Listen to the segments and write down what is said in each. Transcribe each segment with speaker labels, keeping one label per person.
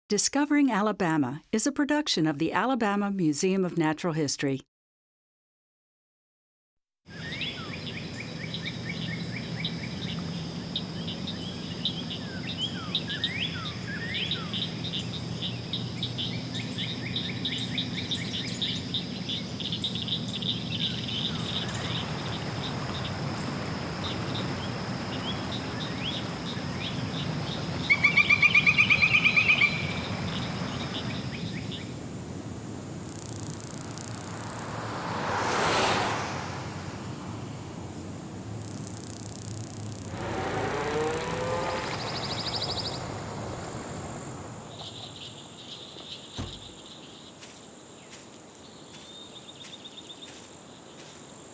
Speaker 1: Discovering Alabama is a production of the Alabama Museum of Natural History.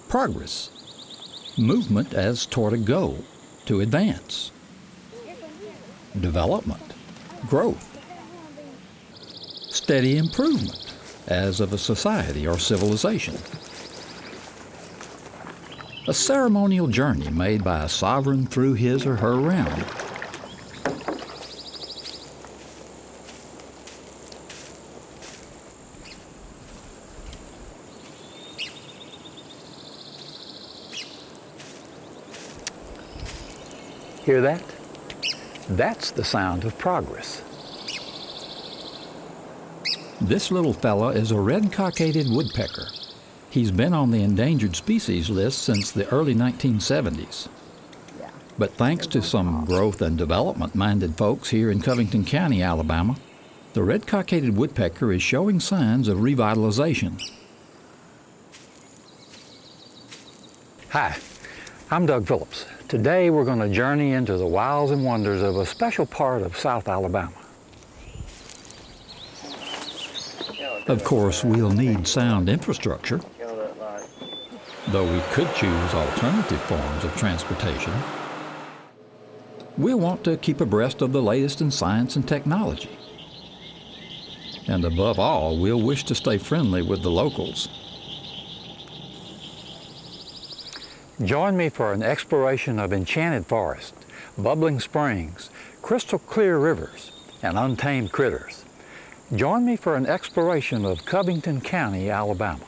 Speaker 2: Progress. Movement as toward a goal, to advance. Development. Growth. Steady improvement, as of a society or civilization. A ceremonial journey made by a sovereign through his or her realm. Hear that? That's the sound of progress. This little fella is a red-cockaded woodpecker. He's been on the endangered species list since the early 1970s. But thanks to some growth and development-minded folks here in Covington County, Alabama, the red-cockaded woodpecker is showing signs of revitalization. Hi, I'm Doug Phillips. Today we're going to journey into the wilds and wonders of a special part of South Alabama. Of course, we'll need sound infrastructure, though we could choose alternative forms of transportation. We'll want to keep abreast of the latest in science and technology. And above all, we'll wish to stay friendly with the locals. Join me for an exploration of enchanted forest, bubbling springs, crystal clear rivers, and untamed critters. Join me for an exploration of Covington County, Alabama.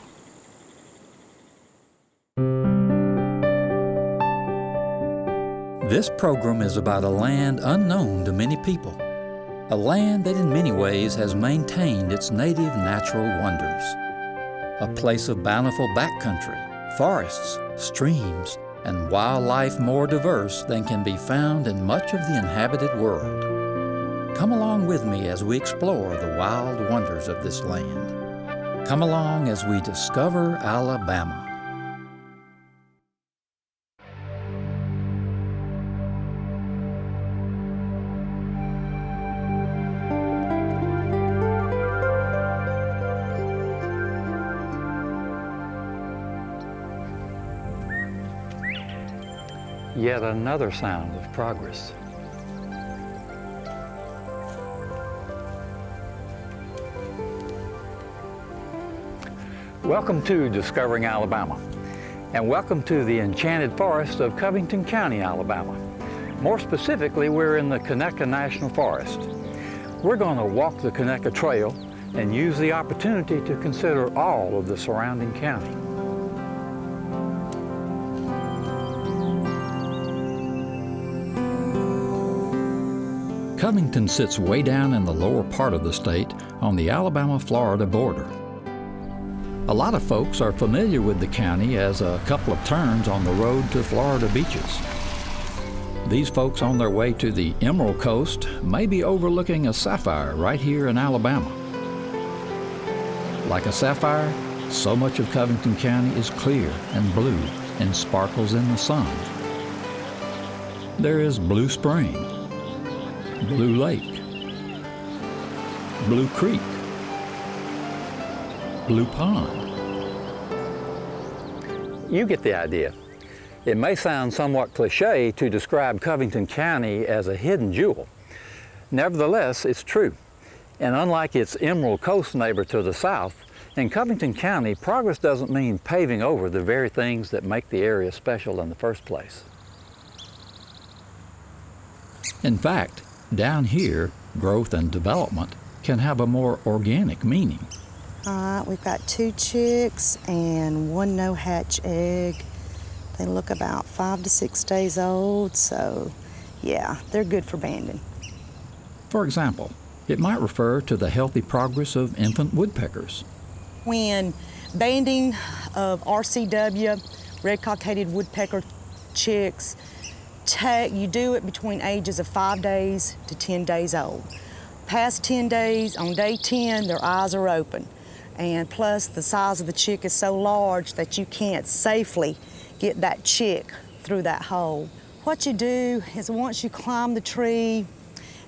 Speaker 2: This program is about a land unknown to many people, a land that in many ways has maintained its native natural wonders, a place of bountiful backcountry, forests, streams, and wildlife more diverse than can be found in much of the inhabited world. Come along with me as we explore the wild wonders of this land. Come along as we discover Alabama. Yet another sound of progress. Welcome to Discovering Alabama, and welcome to the enchanted forest of Covington County, Alabama. More specifically, we're in the Conecuh National Forest. We're going to walk the Conecuh Trail and use the opportunity to consider all of the surrounding county. Covington sits way down in the lower part of the state on the Alabama-Florida border. A lot of folks are familiar with the county as a couple of turns on the road to Florida beaches. These folks on their way to the Emerald Coast may be overlooking a sapphire right here in Alabama. Like a sapphire, so much of Covington County is clear and blue and sparkles in the sun. There is Blue Spring, Blue Lake, Blue Creek, Blue Pond. You get the idea. It may sound somewhat cliche to describe Covington County as a hidden jewel. Nevertheless, it's true. And unlike its Emerald Coast neighbor to the south, in Covington County, progress doesn't mean paving over the very things that make the area special in the first place. In fact, down here, growth and development can have a more organic meaning.
Speaker 3: All right, we've got 2 chicks and 1 no-hatch egg. They look about 5 to 6 days old, so yeah, they're good for banding.
Speaker 2: For example, it might refer to the healthy progress of infant woodpeckers.
Speaker 3: When banding of RCW, red-cockaded woodpecker chicks, you do it between ages of 5 days to 10 days old. Past 10 days, on day 10, their eyes are open. And plus, the size of the chick is so large that you can't safely get that chick through that hole. What you do is once you climb the tree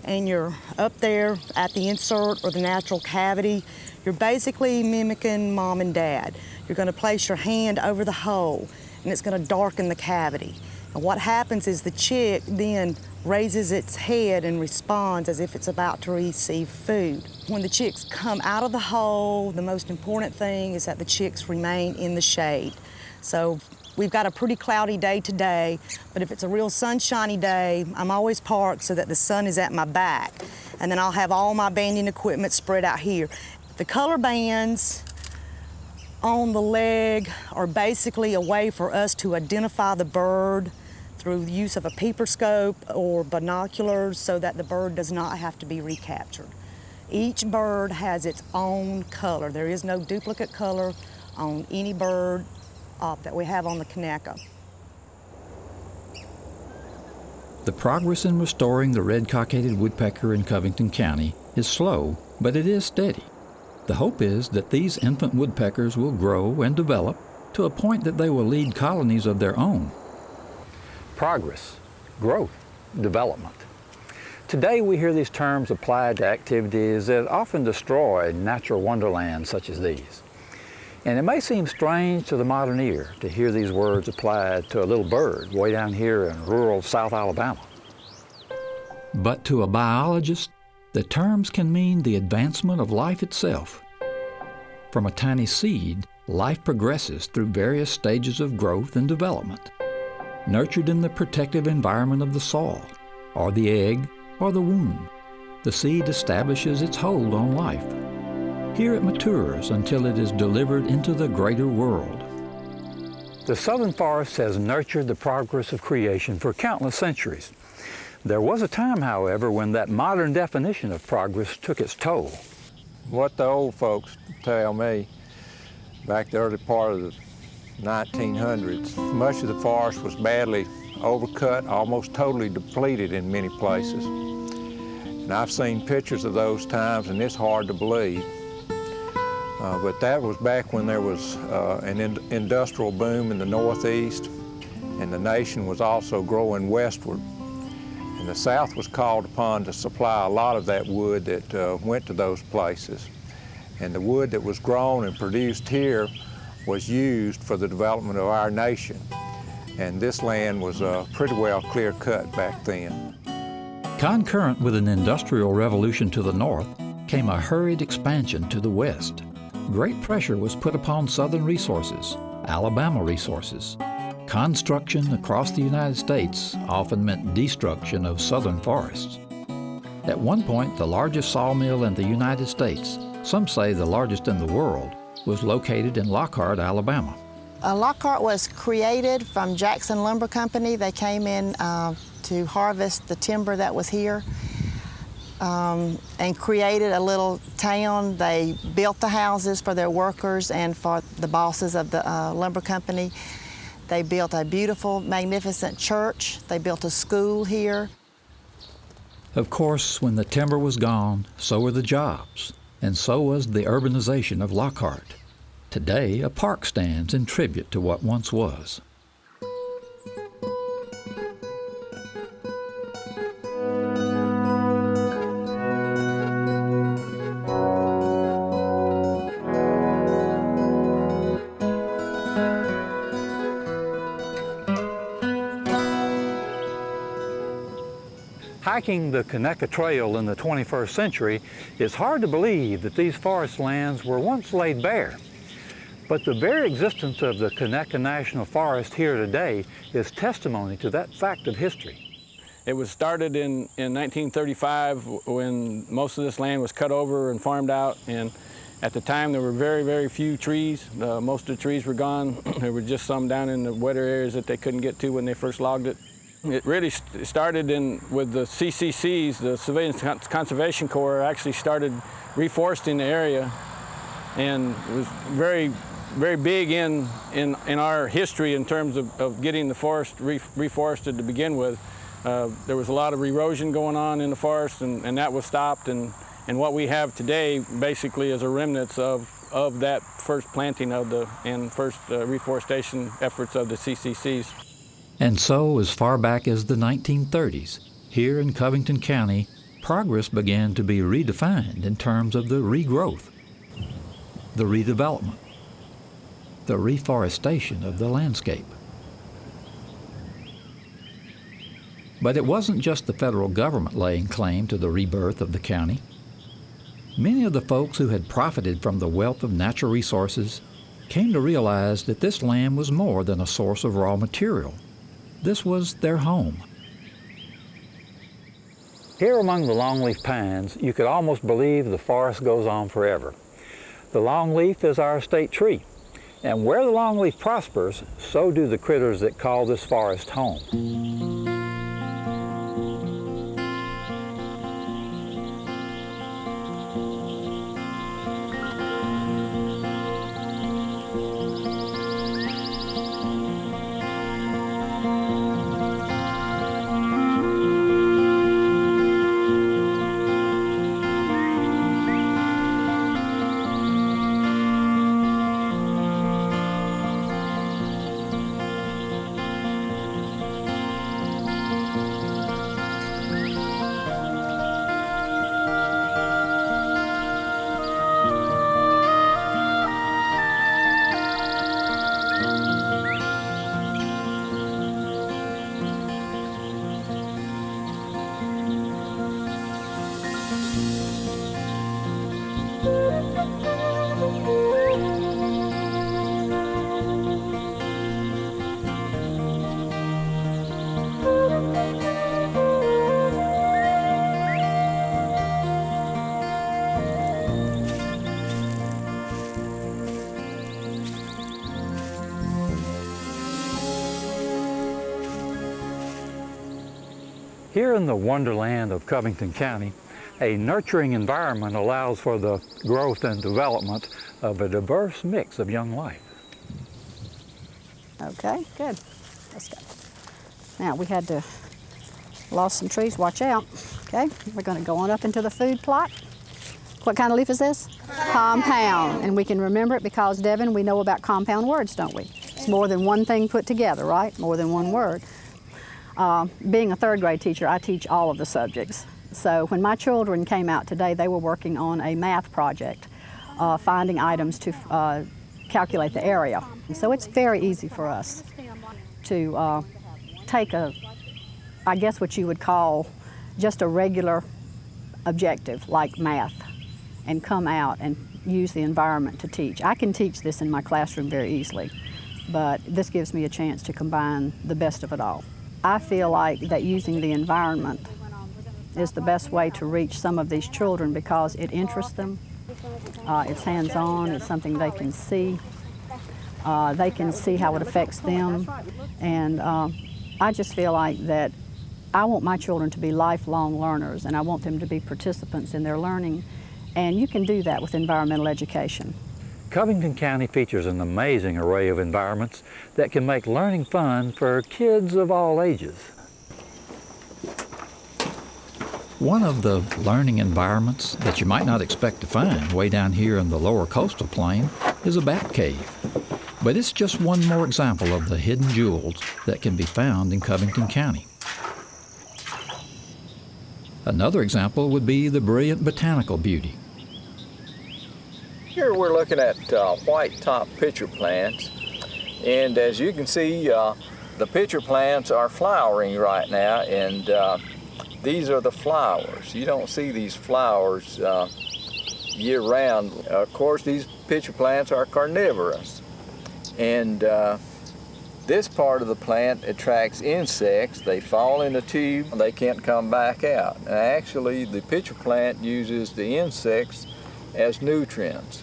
Speaker 3: and you're up there at the insert or the natural cavity, you're basically mimicking mom and dad. You're gonna place your hand over the hole and it's gonna darken the cavity. And what happens is the chick then raises its head and responds as if it's about to receive food. When the chicks come out of the hole, the most important thing is that the chicks remain in the shade. So we've got a pretty cloudy day today, but if it's a real sunshiny day, I'm always parked so that the sun is at my back. And then I'll have all my banding equipment spread out here. The color bands on the leg are basically a way for us to identify the bird through the use of a peeper scope or binoculars so that the bird does not have to be recaptured. Each bird has its own color. There is no duplicate color on any bird that we have on the Conecuh.
Speaker 2: The progress in restoring the red-cockaded woodpecker in Covington County is slow, but it is steady. The hope is that these infant woodpeckers will grow and develop to a point that they will lead colonies of their own.
Speaker 4: Progress, growth, development. Today we hear these terms applied to activities that often destroy natural wonderlands such as these. And it may seem strange to the modern ear to hear these words applied to a little bird way down here in rural South Alabama.
Speaker 2: But to a biologist, the terms can mean the advancement of life itself. From a tiny seed, life progresses through various stages of growth and development, nurtured in the protective environment of the soil, or the egg, or the womb. The seed establishes its hold on life. Here it matures until it is delivered into the greater world.
Speaker 4: The southern forest has nurtured the progress of creation for countless centuries. There was a time, however, when that modern definition of progress took its toll.
Speaker 5: What the old folks tell me, back the early part of the 1900s, much of the forest was badly overcut, almost totally depleted in many places. And I've seen pictures of those times, and it's hard to believe. But that was back when there was an industrial boom in the Northeast, and the nation was also growing westward. And the South was called upon to supply a lot of that wood that went to those places. And the wood that was grown and produced here was used for the development of our nation. And this land was pretty well clear-cut back then.
Speaker 2: Concurrent with an industrial revolution to the north came a hurried expansion to the west. Great pressure was put upon southern resources, Alabama resources. Construction across the United States often meant destruction of southern forests. At one point, the largest sawmill in the United States, some say the largest in the world, was located in Lockhart, Alabama.
Speaker 3: Lockhart was created from Jackson Lumber Company. They came in to harvest the timber that was here and created a little town. They built the houses for their workers and for the bosses of the lumber company. They built a beautiful, magnificent church. They built a school here.
Speaker 2: Of course, when the timber was gone, so were the jobs, and so was the urbanization of Lockhart. Today, a park stands in tribute to what once was.
Speaker 4: Hiking the Conecuh Trail in the 21st century, it's hard to believe that these forest lands were once laid bare. But the very existence of the Conecuh National Forest here today is testimony to that fact of history.
Speaker 6: It was started in 1935 when most of this land was cut over and farmed out, and at the time there were very, very few trees. Most of the trees were gone. There were just some down in the wetter areas that they couldn't get to when they first logged it. It really started with the CCCs, the Civilian Conservation Corps actually started reforesting the area, and it was very, very big in our history in terms of getting the forest reforested to begin with. There was a lot of erosion going on in the forest, and that was stopped, and what we have today basically is a remnants of that first planting and first reforestation efforts of the CCCs.
Speaker 2: And so, as far back as the 1930s, here in Covington County, progress began to be redefined in terms of the regrowth, the redevelopment, the reforestation of the landscape. But it wasn't just the federal government laying claim to the rebirth of the county. Many of the folks who had profited from the wealth of natural resources came to realize that this land was more than a source of raw material. This was their home.
Speaker 4: Here among the longleaf pines, you could almost believe the forest goes on forever. The longleaf is our state tree, and where the longleaf prospers, so do the critters that call this forest home. Here in the Wonderland of Covington County, a nurturing environment allows for the growth and development of a diverse mix of young life.
Speaker 7: Okay, good. Let's go. Now we had to lost some trees, watch out. Okay, we're going to go on up into the food plot. What kind of leaf is this? Compound. And we can remember it because, Devin, we know about compound words, don't we? It's more than one thing put together, right? More than one word. Being a third grade teacher, I teach all of the subjects. So when my children came out today, they were working on a math project, finding items to calculate the area. And so it's very easy for us to take I guess what you would call just a regular objective like math and come out and use the environment to teach. I can teach this in my classroom very easily, but this gives me a chance to combine the best of it all. I feel like that using the environment is the best way to reach some of these children because it interests them. It's hands-on, it's something they can see. They can see how it affects them. And I just feel like that I want my children to be lifelong learners, and I want them to be participants in their learning. And you can do that with environmental education.
Speaker 4: Covington County features an amazing array of environments that can make learning fun for kids of all ages.
Speaker 2: One of the learning environments that you might not expect to find way down here in the lower coastal plain is a bat cave. But it's just one more example of the hidden jewels that can be found in Covington County. Another example would be the brilliant botanical beauty.
Speaker 8: Here we're looking at white-top pitcher plants, and as you can see, the pitcher plants are flowering right now, and these are the flowers. You don't see these flowers year-round. Of course, these pitcher plants are carnivorous, and This part of the plant attracts insects. They fall in the tube, they can't come back out. And actually, the pitcher plant uses the insects as nutrients.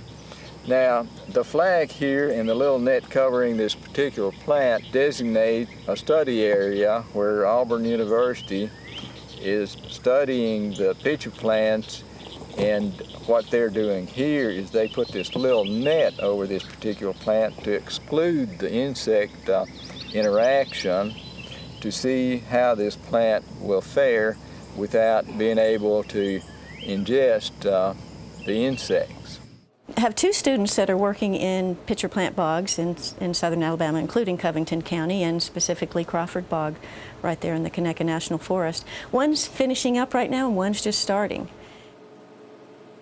Speaker 8: Now, the flag here and the little net covering this particular plant designate a study area where Auburn University is studying the pitcher plants, and what they're doing here is they put this little net over this particular plant to exclude the insect interaction to see how this plant will fare without being able to ingest the insects.
Speaker 9: I have two students that are working in pitcher plant bogs in southern Alabama, including Covington County and specifically Crawford Bog right there in the Conecuh National Forest. One's finishing up right now and one's just starting.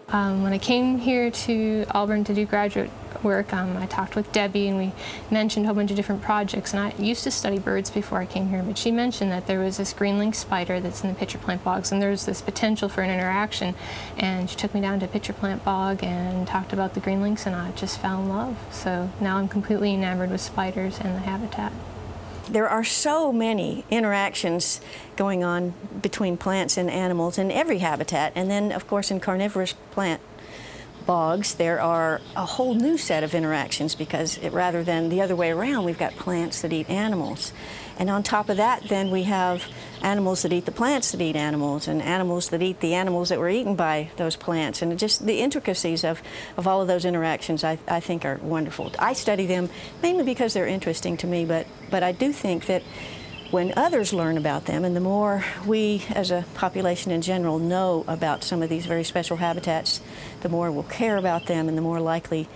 Speaker 10: When I came here to Auburn to do graduate work, I talked with Debbie and we mentioned a whole bunch of different projects. And I used to study birds before I came here, but she mentioned that there was this green-link spider that's in the pitcher plant bogs, and there's this potential for an interaction. And she took me down to pitcher plant bog and talked about the green-links, and I just fell in love. So now I'm completely enamored with spiders and the habitat.
Speaker 9: There are so many interactions going on between plants and animals in every habitat, and then of course in carnivorous plant bogs there are a whole new set of interactions because rather than the other way around, we've got plants that eat animals. And on top of that, then we have animals that eat the plants that eat animals, and animals that eat the animals that were eaten by those plants. And just the intricacies of all of those interactions I think are wonderful. I study them mainly because they're interesting to me, but I do think that when others learn about them, and the more we as a population in general know about some of these very special habitats, the more we'll care about them and the more likely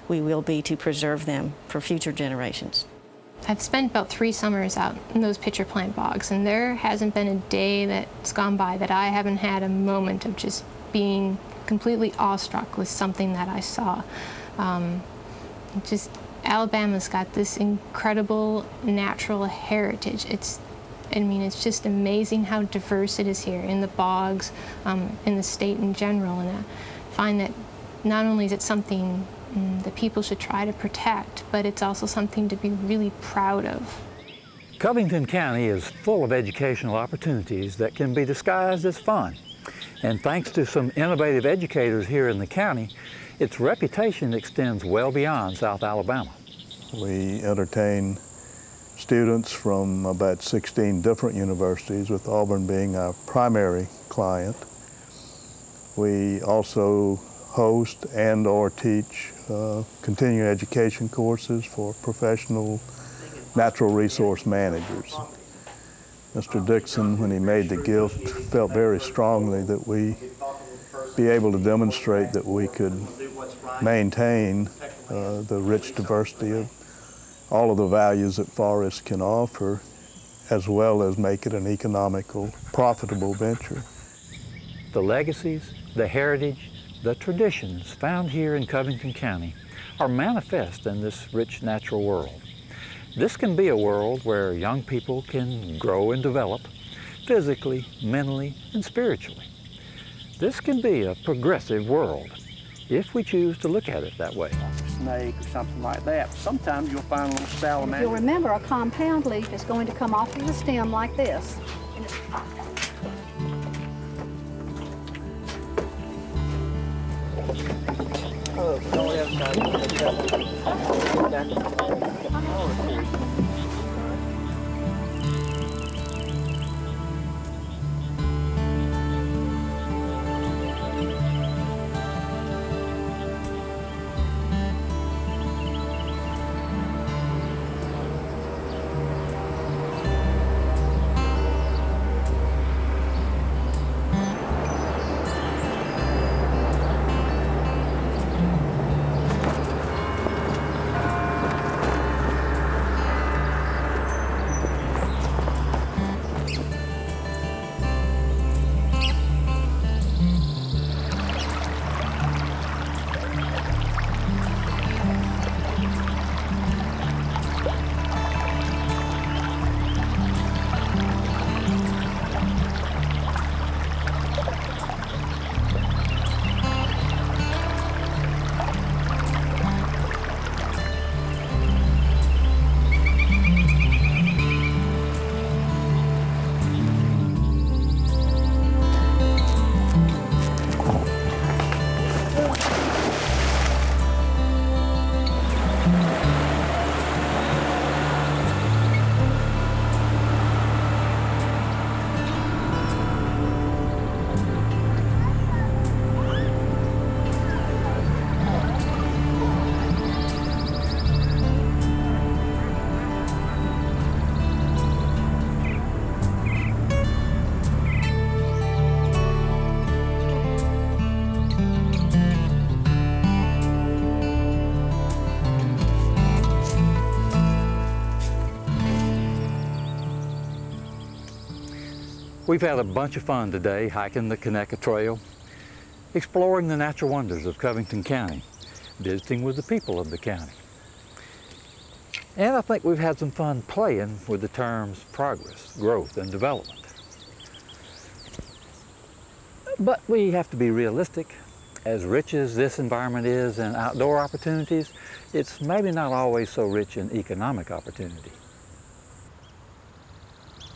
Speaker 9: we will be to preserve them for future generations.
Speaker 10: I've spent about 3 summers out in those pitcher plant bogs, and there hasn't been a day that's gone by that I haven't had a moment of just being completely awestruck with something that I saw. Alabama's got this incredible natural heritage. It's just amazing how diverse it is here in the bogs, in the state in general, and I find that not only is it something that people should try to protect, but it's also something to be really proud of.
Speaker 4: Covington County is full of educational opportunities that can be disguised as fun. And thanks to some innovative educators here in the county, its reputation extends well beyond South Alabama.
Speaker 11: We entertain students from about 16 different universities, with Auburn being our primary client. We also host and or teach continuing education courses for professional natural resource managers. Mr. Dixon, when he made the gift, felt very strongly that we be able to demonstrate that we could maintain the rich diversity of all of the values that forests can offer, as well as make it an economical, profitable venture.
Speaker 4: The legacies, the heritage, the traditions found here in Covington County are manifest in this rich natural world. This can be a world where young people can grow and develop physically, mentally, and spiritually. This can be a progressive world if we choose to look at it that way.
Speaker 12: Snake or something like that. Sometimes you'll find a little salamander.
Speaker 7: You'll remember a compound leaf is going to come off of the stem like this.
Speaker 4: We've had a bunch of fun today hiking the Conecuh Trail, exploring the natural wonders of Covington County, visiting with the people of the county. And I think we've had some fun playing with the terms progress, growth, and development. But we have to be realistic. As rich as this environment is in outdoor opportunities, it's maybe not always so rich in economic opportunity.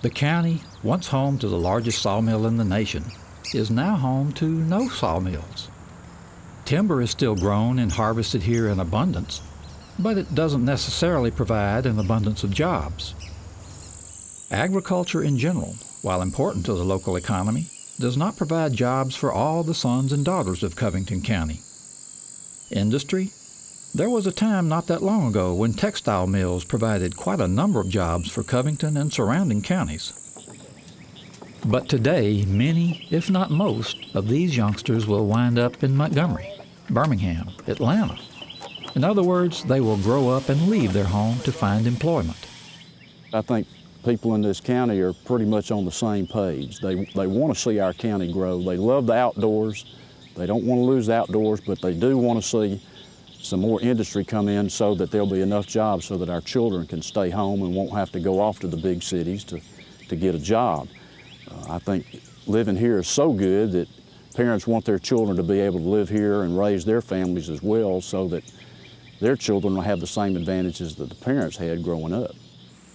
Speaker 2: The county, once home to the largest sawmill in the nation, is now home to no sawmills. Timber is still grown and harvested here in abundance, but it doesn't necessarily provide an abundance of jobs. Agriculture in general, while important to the local economy, does not provide jobs for all the sons and daughters of Covington County. Industry? There was a time not that long ago when textile mills provided quite a number of jobs for Covington and surrounding counties. But today, many, if not most, of these youngsters will wind up in Montgomery, Birmingham, Atlanta. In other words, they will grow up and leave their home to find employment.
Speaker 12: I think people in this county are pretty much on the same page. They want to see our county grow. They love the outdoors. They don't want to lose the outdoors, but they do want to see some more industry come in so that there'll be enough jobs so that our children can stay home and won't have to go off to the big cities to get a job. I think living here is so good that parents want their children to be able to live here and raise their families as well so that their children will have the same advantages that the parents had growing up.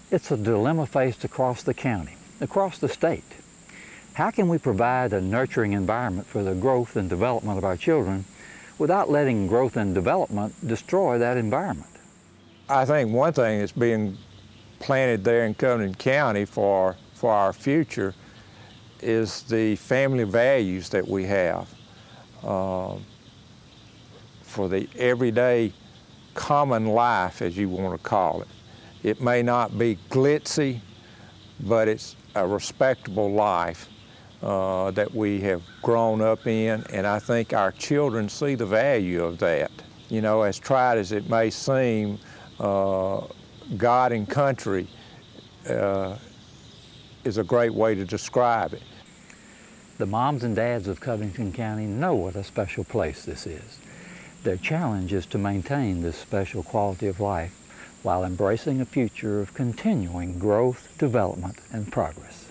Speaker 4: It's a dilemma faced across the county, across the state. How can we provide a nurturing environment for the growth and development of our children without letting growth and development destroy that environment?
Speaker 5: I think one thing that's being planted there in Covington County for our future is the family values that we have for the everyday common life, as you want to call it. It may not be glitzy, but it's a respectable life that we have grown up in, and I think our children see the value of that. You know, as trite as it may seem, God and country is a great way to describe it.
Speaker 4: The moms and dads of Covington County know what a special place this is. Their challenge is to maintain this special quality of life while embracing a future of continuing growth, development, and progress.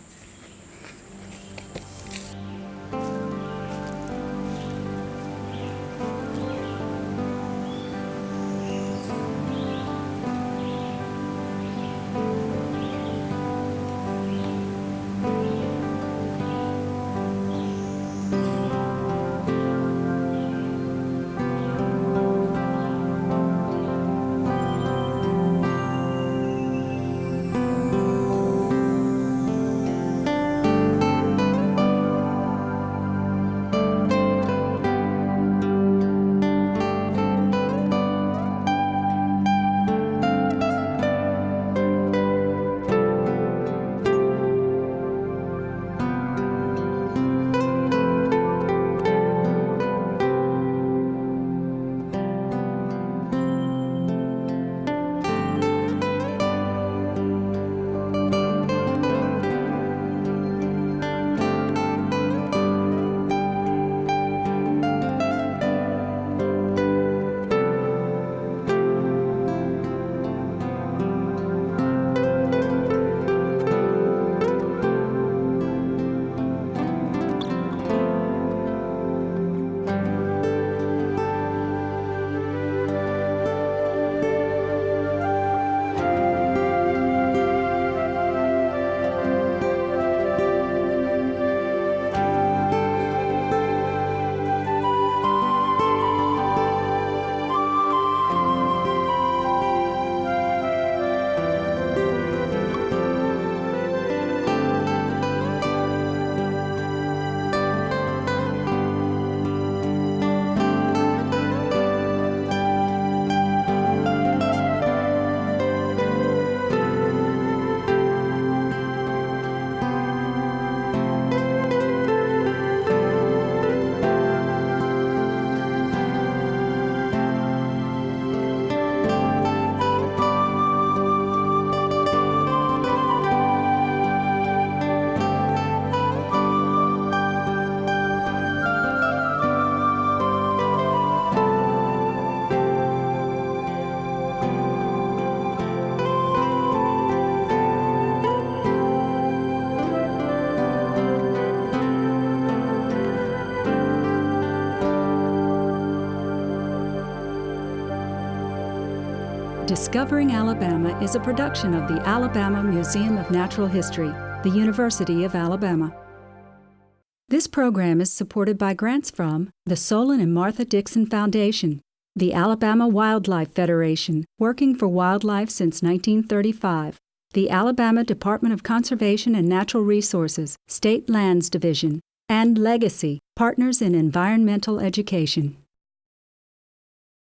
Speaker 1: Discovering Alabama is a production of the Alabama Museum of Natural History, the University of Alabama. This program is supported by grants from the Solon and Martha Dixon Foundation, the Alabama Wildlife Federation, working for wildlife since 1935, the Alabama Department of Conservation and Natural Resources, State Lands Division, and Legacy, Partners in Environmental Education.